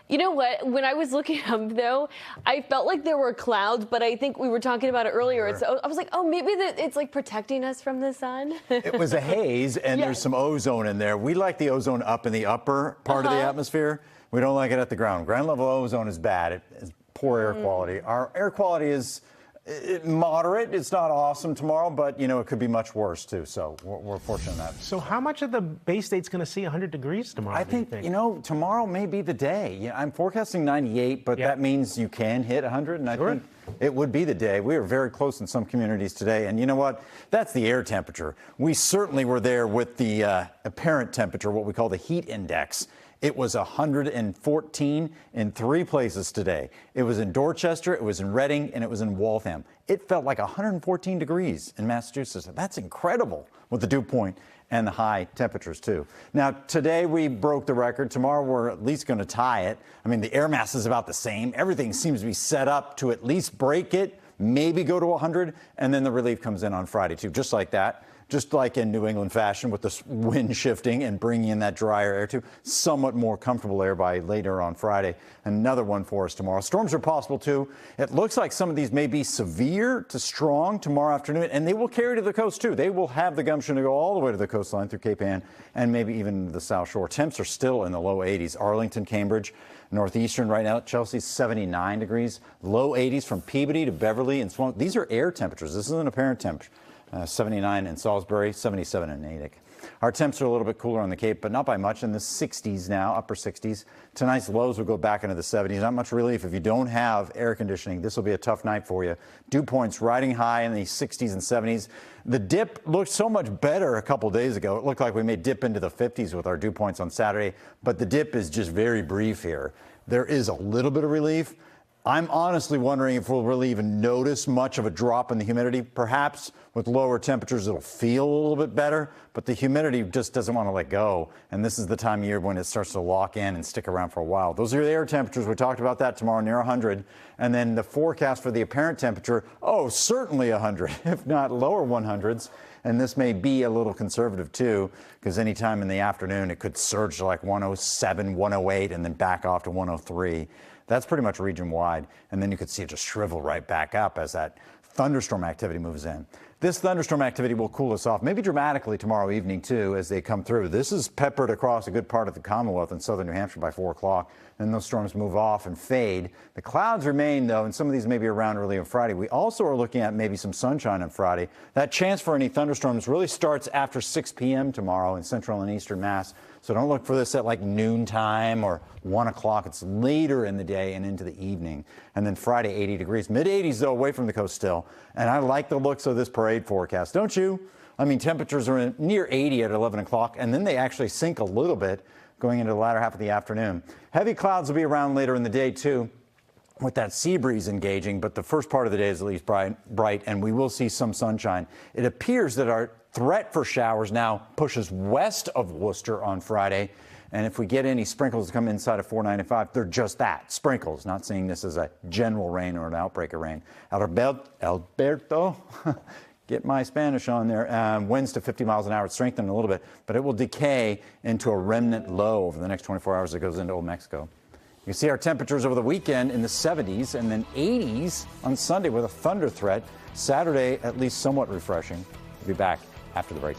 You know what? When I was looking up, though, I felt like there were clouds, but I think we were talking about it earlier. I was like, oh, maybe it's like protecting us from the sun. It was a haze, and there's some ozone in there. We like the ozone up in the upper part of the atmosphere. We don't like it at the ground. Ground level ozone is bad. It's poor air quality. Our air quality is moderate. It's not awesome tomorrow, but, you know, it could be much worse, too. So we're fortunate in that. So how much of the Bay State's going to see 100 degrees tomorrow? I think, you know, tomorrow may be the day. Yeah, I'm forecasting 98, but that means you can hit 100, and I think it would be the day. We are very close in some communities today, and you know what? That's the air temperature. We certainly were there with the apparent temperature, what we call the heat index. It was 114 in 3 places today. It was in Dorchester, it was in Reading, and it was in Waltham. It felt like 114 degrees in Massachusetts. That's incredible with the dew point and the high temperatures, too. Now, today we broke the record. Tomorrow we're at least going to tie it. I mean, the air mass is about the same. Everything seems to be set up to at least break it, maybe go to 100, and then the relief comes in on Friday, too, just like that. Just like in New England fashion with the wind shifting and bringing in that drier air to somewhat more comfortable air by later on Friday. Another one for us tomorrow. Storms are possible, too. It looks like some of these may be severe to strong tomorrow afternoon, and they will carry to the coast, too. They will have the gumption to go all the way to the coastline through Cape Ann and maybe even the South Shore. Temps are still in the low 80s. Arlington, Cambridge, Northeastern right now. Chelsea, 79 degrees. Low 80s from Peabody to Beverly and Swan. These are air temperatures. This isn't apparent temperature. 79 in Salisbury, 77 in Natick. Our temps are a little bit cooler on the Cape, but not by much, in the 60s now, upper 60s. Tonight's lows will go back into the 70s. Not much relief. If you don't have air conditioning, this will be a tough night for you. Dew points riding high in the 60s and 70s. The dip looked so much better a couple days ago. It looked like we may dip into the 50s with our dew points on Saturday, but the dip is just very brief here. There is a little bit of relief. I'm honestly wondering if we'll really even notice much of a drop in the humidity. Perhaps with lower temperatures, it'll feel a little bit better, but the humidity just doesn't want to let go. And this is the time of year when it starts to lock in and stick around for a while. Those are the air temperatures. We talked about that tomorrow, near 100. And then the forecast for the apparent temperature, oh, certainly 100, if not lower 100s. And this may be a little conservative, too, because anytime in the afternoon, it could surge to like 107, 108, and then back off to 103. That's pretty much region-wide, and then you could see it just shrivel right back up as that thunderstorm activity moves in. This thunderstorm activity will cool us off, maybe dramatically tomorrow evening, too, as they come through. This is peppered across a good part of the Commonwealth in southern New Hampshire by 4 o'clock. Then those storms move off and fade. The clouds remain, though, and some of these may be around early on Friday. We also are looking at maybe some sunshine on Friday. That chance for any thunderstorms really starts after 6 p.m. tomorrow in central and eastern Mass. So don't look for this at like noontime or 1 o'clock. It's later in the day and into the evening. And then Friday, 80 degrees. Mid-80s, though, away from the coast still. And I like the looks of this parade forecast, don't you? I mean, temperatures are near 80 at 11 o'clock, and then they actually sink a little bit going into the latter half of the afternoon. Heavy clouds will be around later in the day, too, with that sea breeze engaging, but the first part of the day is at least bright, and we will see some sunshine. It appears that our threat for showers now pushes west of Worcester on Friday, and if we get any sprinkles to come inside of 495, they're just that, sprinkles, not seeing this as a general rain or an outbreak of rain. Alberto, get my Spanish on there. Winds to 50 miles an hour. It's strengthened a little bit, but it will decay into a remnant low over the next 24 hours. It goes into Old Mexico. You see our temperatures over the weekend in the 70s and then 80s on Sunday with a thunder threat. Saturday, at least somewhat refreshing. We'll be back after the break.